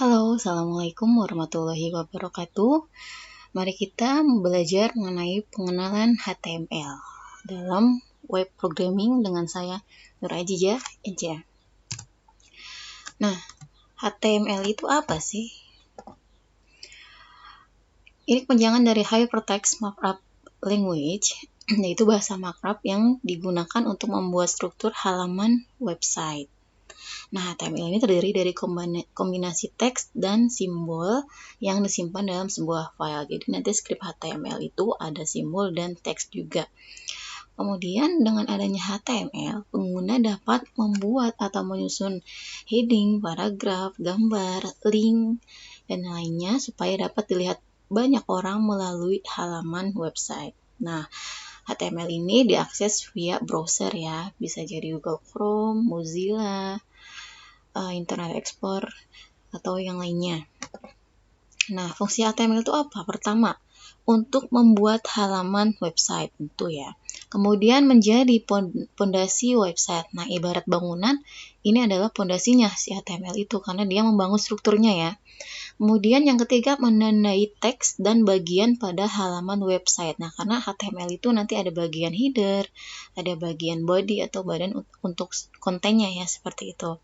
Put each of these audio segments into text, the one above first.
Halo, Assalamualaikum warahmatullahi wabarakatuh. Mari kita belajar mengenai pengenalan HTML dalam web programming dengan saya, Nur Ajijah Eja. Nah, HTML itu apa sih? Ini kepanjangan dari Hypertext Markup Language, yaitu bahasa markup yang digunakan untuk membuat struktur halaman website. Nah, HTML ini terdiri dari kombinasi teks dan simbol yang disimpan dalam sebuah file. Jadi nanti skrip HTML itu ada simbol dan teks juga. Kemudian dengan adanya HTML, pengguna dapat membuat atau menyusun heading, paragraf, gambar, link, dan lainnya supaya dapat dilihat banyak orang melalui halaman website. Nah, HTML ini diakses via browser ya, bisa jadi Google Chrome, Mozilla, Internet Explorer, atau yang lainnya. Nah, fungsi HTML itu apa? Pertama, untuk membuat halaman website tentu ya. Kemudian menjadi pondasi website. Nah, ibarat bangunan, ini adalah pondasinya si HTML itu karena dia membangun strukturnya ya. Kemudian yang ketiga, menandai teks dan bagian pada halaman website. Nah, karena HTML itu nanti ada bagian header, ada bagian body atau badan untuk kontennya ya, seperti itu.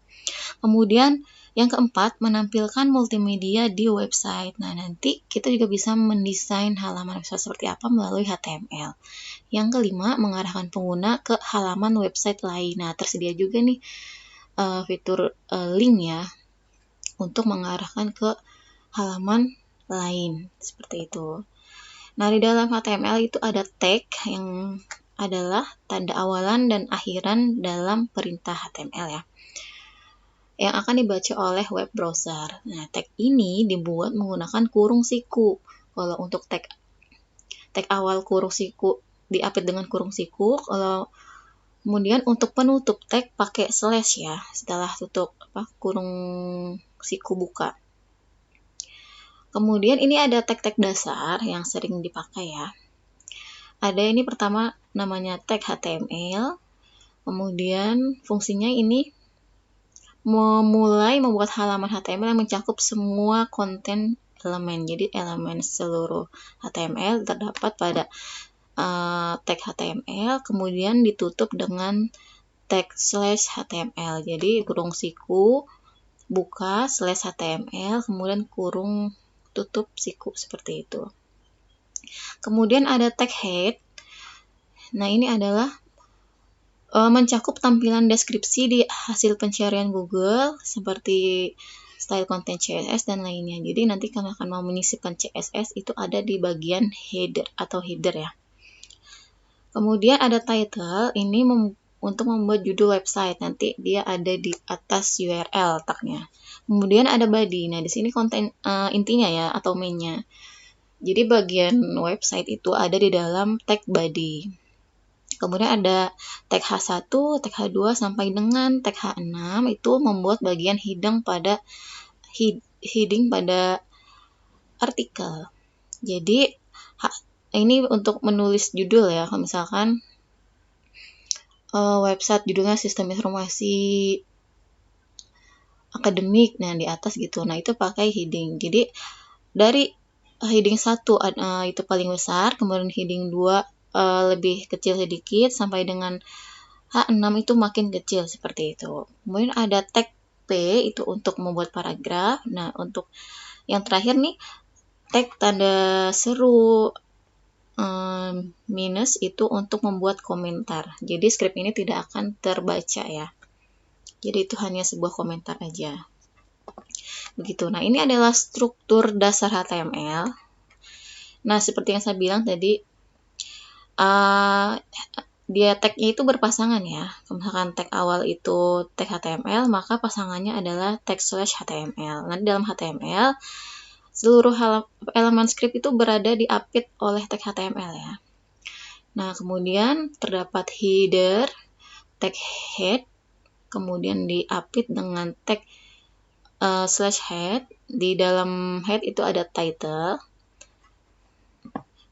Kemudian yang keempat, menampilkan multimedia di website. Nah, nanti kita juga bisa mendesain halaman website seperti apa melalui HTML. Yang kelima, mengarahkan pengguna ke halaman website lain. Nah, tersedia juga nih fitur link ya untuk mengarahkan ke halaman lain seperti itu. Nah, di dalam HTML itu ada tag yang adalah tanda awalan dan akhiran dalam perintah HTML ya, yang akan dibaca oleh web browser. Nah, tag ini dibuat menggunakan kurung siku. Kalau untuk tag awal kurung siku diapit dengan kurung siku, kemudian untuk penutup tag pakai slash ya, setelah tutup kurung siku buka. Kemudian ini ada tag-tag dasar yang sering dipakai ya. Ada ini pertama namanya tag HTML. Kemudian fungsinya ini memulai membuat halaman HTML yang mencakup semua konten elemen. Jadi elemen seluruh HTML terdapat pada tag HTML, kemudian ditutup dengan tag slash HTML. Jadi kurung siku buka slash HTML, kemudian kurung tutup siku seperti itu. Kemudian ada tag head. Nah, ini adalah mencakup tampilan deskripsi di hasil pencarian Google seperti style konten CSS dan lainnya. Jadi nanti kalian akan mau menyisipkan CSS itu ada di bagian header atau header ya. Kemudian ada title, ini untuk membuat judul website, nanti dia ada di atas URL tagnya. Kemudian ada body. Nah, di sini konten intinya ya atau mainnya. Jadi bagian website itu ada di dalam tag body. Kemudian ada tag H1, tag H2 sampai dengan tag H6 itu membuat bagian heading pada artikel. Jadi ini untuk menulis judul ya, kalau misalkan website judulnya sistem informasi akademik, nah di atas gitu. Nah, itu pakai heading. Jadi dari heading 1 itu paling besar, kemudian heading 2 lebih kecil sedikit sampai dengan H6 itu makin kecil seperti itu. Kemudian ada tag P itu untuk membuat paragraf. Nah, untuk yang terakhir nih tag tanda seru minus itu untuk membuat komentar. Jadi skrip ini tidak akan terbaca ya. Jadi itu hanya sebuah komentar aja. Begitu. Nah, ini adalah struktur dasar HTML. Nah, seperti yang saya bilang tadi, dia tag-nya itu berpasangan ya. Misalkan tag awal itu tag HTML, maka pasangannya adalah tag slash HTML. Nah, di dalam HTML, seluruh elemen script itu berada diapit oleh tag HTML ya. Nah, kemudian terdapat header, tag head, kemudian diapit dengan tag slash head. Di dalam head itu ada title.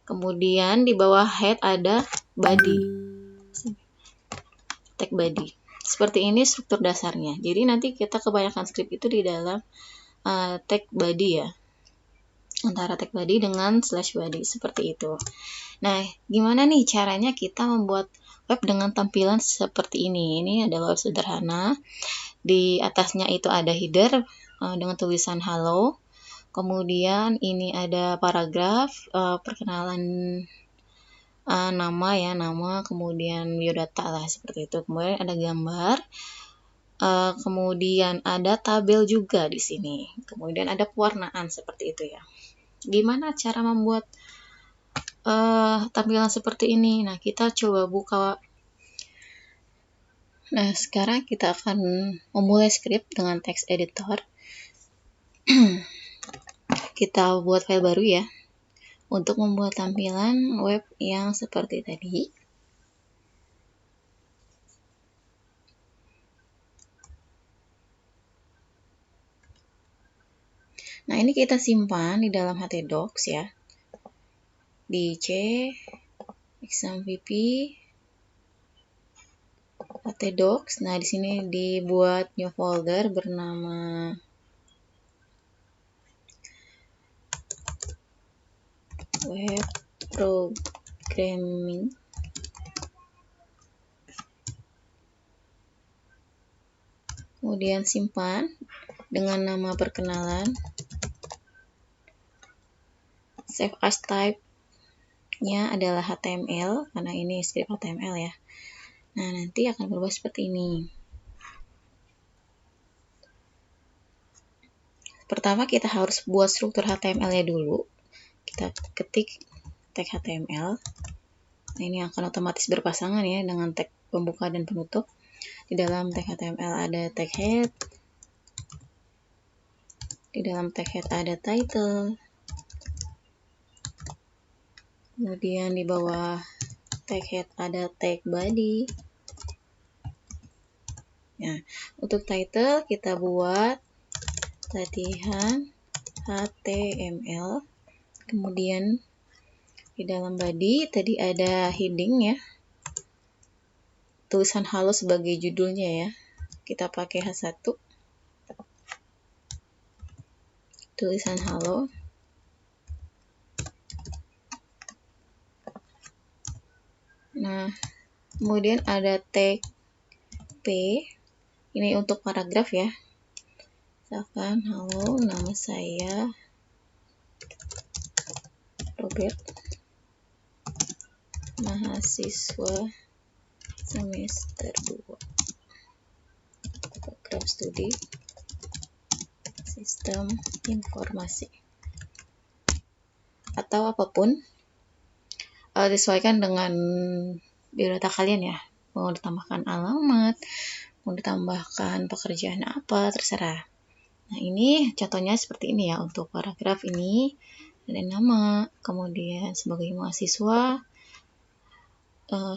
Kemudian di bawah head ada body, tag body. Seperti ini struktur dasarnya. Jadi nanti kita kebanyakan script itu di dalam tag body ya, antara tag body dengan slash body seperti itu. Nah, gimana nih caranya kita membuat web dengan tampilan seperti ini? Ini adalah web sederhana. Di atasnya itu ada header dengan tulisan halo. Kemudian ini ada paragraf perkenalan nama ya, nama, kemudian biodata lah seperti itu. Kemudian ada gambar. Kemudian ada tabel juga di sini. Kemudian ada pewarnaan seperti itu ya. Gimana cara membuat tampilan seperti ini? Nah, kita coba buka. Nah, sekarang kita akan memulai script dengan text editor. Kita buat file baru ya, untuk membuat tampilan web yang seperti tadi. Nah, ini kita simpan di dalam htdocs ya. Di C, XAMPP, htdocs. Nah, di sini dibuat new folder bernama web programming. Kemudian simpan dengan nama perkenalan. Save as type-nya adalah HTML, karena ini script HTML ya. Nah, nanti akan berubah seperti ini. Pertama, kita harus buat struktur HTML-nya dulu. Kita ketik tag HTML. Nah, ini akan otomatis berpasangan ya dengan tag pembuka dan penutup. Di dalam tag HTML ada tag head. Di dalam tag head ada title. Kemudian di bawah tag head ada tag body. Nah, untuk title kita buat latihan HTML. Kemudian di dalam body tadi ada heading ya, tulisan halo sebagai judulnya ya. Kita pakai H1, tulisan halo. Nah, kemudian ada tag P, ini untuk paragraf ya. Misalkan, halo, nama saya Robert, mahasiswa semester 2, program studi sistem informasi. Atau apapun, disesuaikan dengan biodata kalian ya. Mau ditambahkan alamat, mau ditambahkan pekerjaan apa, terserah. Nah, ini contohnya seperti ini ya. Untuk paragraf ini ada nama, kemudian sebagai mahasiswa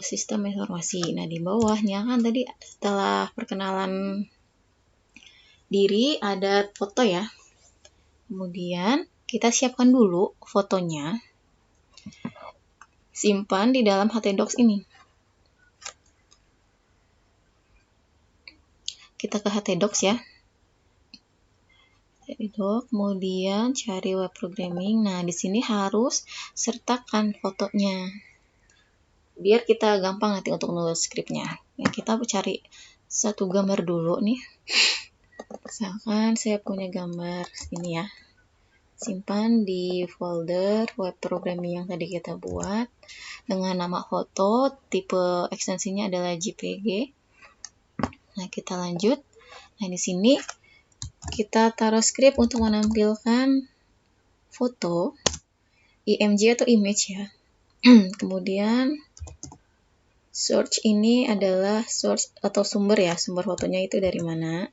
sistem informasi. Nah, di bawahnya kan tadi setelah perkenalan diri ada foto ya. Kemudian kita siapkan dulu fotonya. Simpan di dalam htdocs ini. Kita ke htdocs ya. Kemudian cari web programming. Nah, di sini harus sertakan fotonya. Biar kita gampang nanti untuk nulis skripnya. Ya, kita cari satu gambar dulu nih. Misalkan saya punya gambar ini ya. Simpan di folder web programming yang tadi kita buat dengan nama foto, tipe ekstensinya adalah JPG. Nah, kita lanjut. Nah, di sini kita taruh script untuk menampilkan foto, IMG atau image ya. Kemudian source ini adalah source atau sumber ya, sumber fotonya itu dari mana.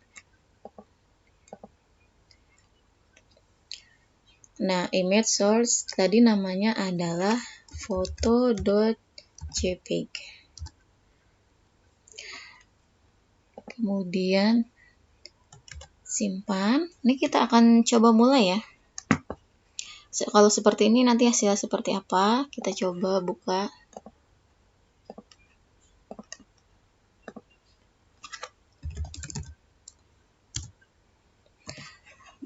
Nah, image source tadi namanya adalah foto.jpg. Kemudian simpan. Ini kita akan coba mulai ya. Kalau seperti ini nanti hasilnya seperti apa? Kita coba buka.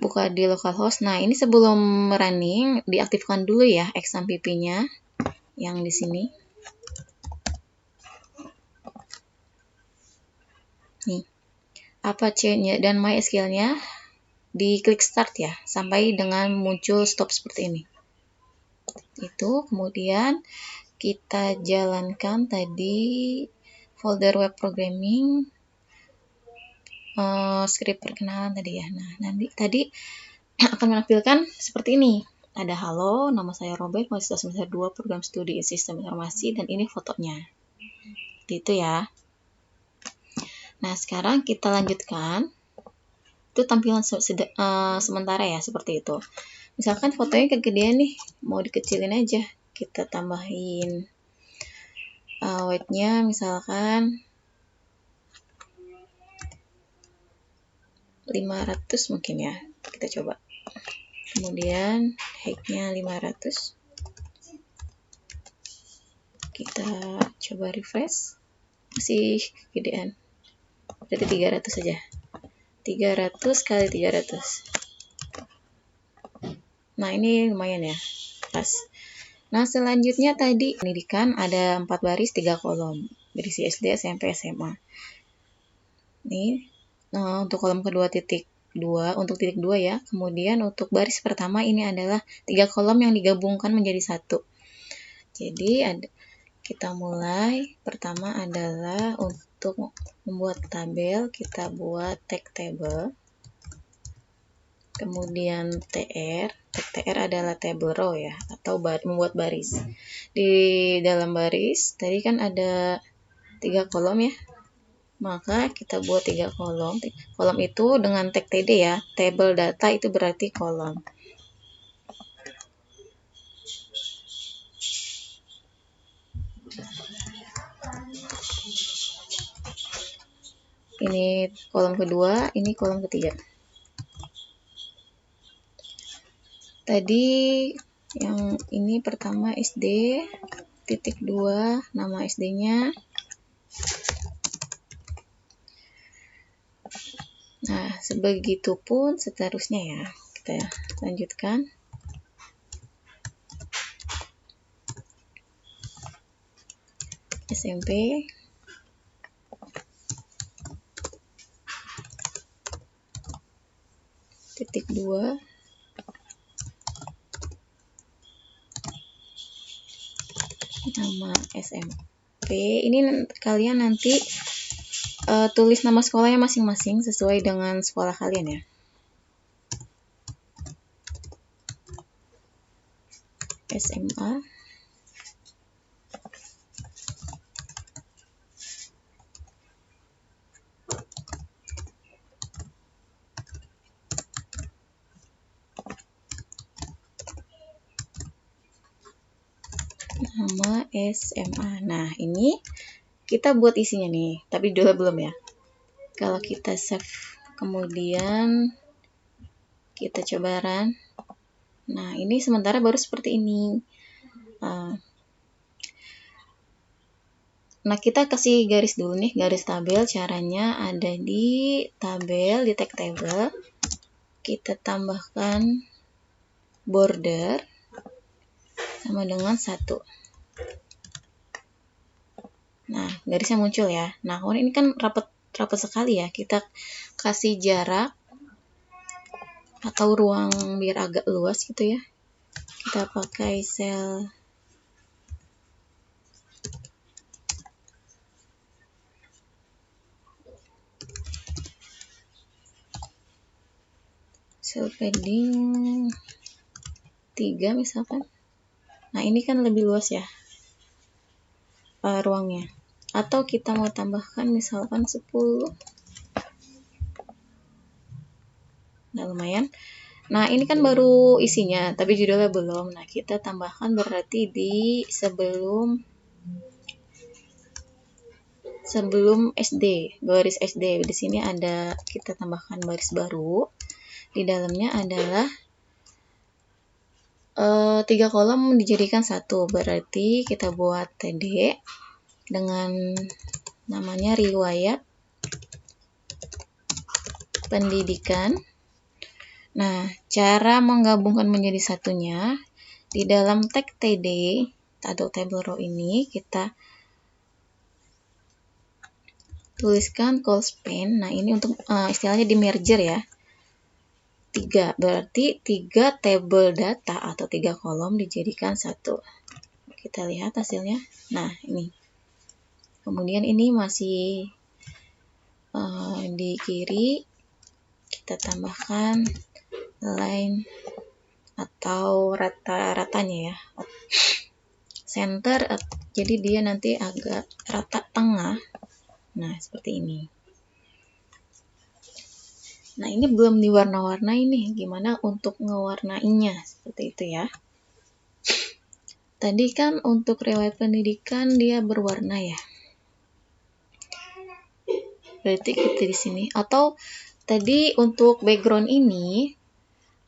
buka di localhost. Nah, ini sebelum running diaktifkan dulu ya XAMPP-nya yang di sini. Nih, Apache-nya dan MySQL-nya diklik start ya, sampai dengan muncul stop seperti ini. Itu kemudian kita jalankan tadi folder web programming, script perkenalan tadi ya. Nah, nanti tadi akan menampilkan seperti ini. Ada halo, nama saya Robert, mahasiswa semester 2 program studi sistem informasi, dan ini fotonya. Itu ya. Nah, sekarang kita lanjutkan. Itu tampilan sementara ya, seperti itu. Misalkan fotonya kegedean nih, mau dikecilin aja. Kita tambahin weight-nya misalkan 500 mungkin ya. Kita coba. Kemudian height-nya 500. Kita coba refresh. Masih gedean. Berarti 300 saja. 300 kali 300. Nah, ini lumayan ya. Pas. Nah, selanjutnya tadi pendidikan ada 4 baris 3 kolom. Berisi SD, SMP, SMA. Nih, untuk kolom kedua titik 2, untuk titik 2 ya. Kemudian untuk baris pertama ini adalah 3 kolom yang digabungkan menjadi satu. Jadi kita mulai. Pertama adalah untuk membuat tabel, kita buat tag table. Kemudian tag TR adalah table row ya, atau membuat baris. Di dalam baris tadi kan ada 3 kolom ya, maka kita buat 3 kolom. Kolom itu dengan tag TD ya, table data itu berarti kolom. Ini kolom kedua, ini kolom ketiga. Tadi yang ini pertama SD, titik 2, nama SD-nya. Nah, sebegitupun seterusnya ya. Kita lanjutkan. SMP. Titik 2. Nama SMP. Ini kalian nanti tulis nama sekolahnya masing-masing sesuai dengan sekolah kalian ya. SMA. Nama SMA. Nah, ini kita buat isinya nih, tapi dulu belum ya. Kalau kita save, kemudian kita coba run. Nah, ini sementara baru seperti ini. Nah, kita kasih garis dulu nih, garis tabel. Caranya ada di tabel, di tag table. Kita tambahkan border sama dengan 1. Nah, garisnya muncul ya. Nah, ini kan rapat sekali ya. Kita kasih jarak atau ruang biar agak luas gitu ya. Kita pakai sel padding 3 misalkan. Nah, ini kan lebih luas ya ruangnya. Atau kita mau tambahkan misalkan 10. Nah, lumayan. Nah, ini kan baru isinya, tapi judulnya belum. Nah, kita tambahkan berarti di sebelum SD, baris SD. Di sini ada, kita tambahkan baris baru. Di dalamnya adalah 3 kolom dijadikan 1. Berarti kita buat TD dengan namanya riwayat pendidikan. Nah, cara menggabungkan menjadi satunya, di dalam tag TD atau table row ini kita tuliskan call span. Nah, ini untuk istilahnya di merger ya. 3, berarti 3 table data atau 3 kolom dijadikan satu. Kita lihat hasilnya. Nah, ini. Kemudian ini masih di kiri kita tambahkan line atau rata-ratanya ya. Center, jadi dia nanti agak rata tengah. Nah, seperti ini. Nah, ini belum diwarna-warnai nih. Gimana untuk ngewarnainya? Seperti itu ya. Tadi kan untuk riwayat pendidikan dia berwarna ya. Berarti kita di sini. Atau tadi untuk background ini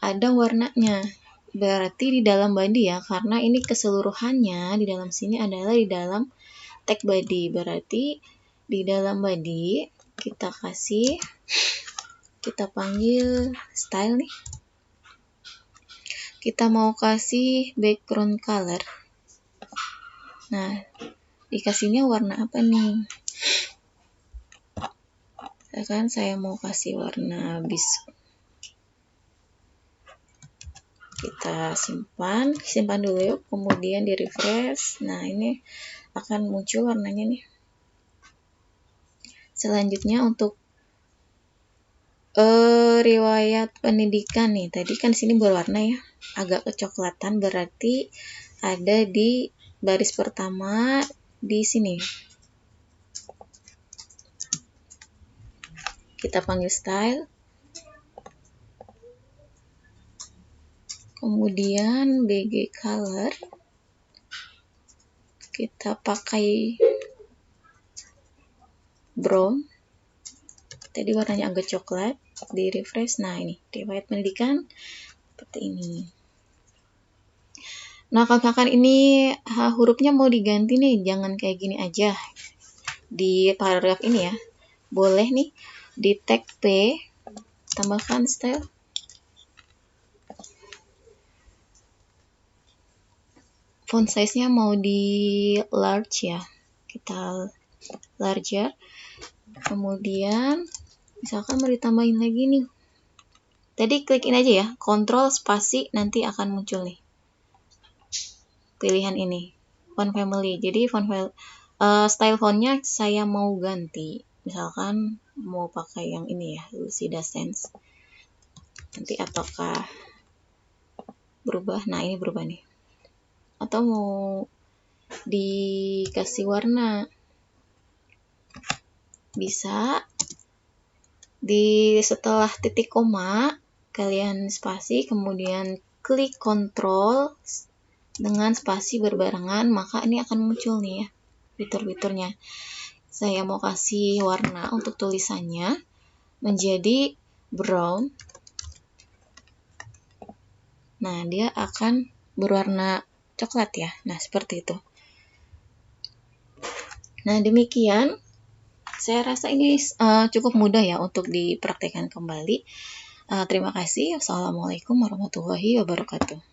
ada warnanya. Berarti di dalam body ya, karena ini keseluruhannya di dalam sini adalah di dalam tag body. Berarti di dalam body kita panggil style nih. Kita mau kasih background color. Nah, dikasihnya warna apa nih? Misalkan saya mau kasih warna biru. Kita simpan dulu yuk, kemudian di refresh. Nah, ini akan muncul warnanya nih. Selanjutnya untuk riwayat pendidikan nih, tadi kan sini berwarna ya, agak kecoklatan, berarti ada di baris pertama di sini. Kita panggil style, kemudian BG color, kita pakai brown, tadi warnanya agak coklat, di refresh. Nah, ini riwayat pendidikan seperti ini. Nah, kalau misalkan ini hurufnya mau diganti nih, jangan kayak gini aja di paragraf ini ya. Boleh nih di tag P tambahkan style. Font size-nya mau di large ya. Kita larger. Kemudian misalkan mau ditambahin lagi nih. Tadi klikin aja ya, Ctrl spasi, nanti akan muncul nih pilihan ini, font family. Jadi style fontnya saya mau ganti. Misalkan mau pakai yang ini ya, Lucida Sans. Nanti apakah berubah? Nah, ini berubah nih. Atau mau dikasih warna, bisa setelah titik koma kalian spasi, kemudian klik Ctrl dengan spasi berbarengan, maka ini akan muncul nih ya fitur-fiturnya. Saya mau kasih warna untuk tulisannya menjadi brown. Nah, dia akan berwarna coklat ya. Nah, seperti itu. Nah, demikian. Saya rasa ini cukup mudah ya untuk dipraktekkan kembali. Terima kasih. Wassalamualaikum warahmatullahi wabarakatuh.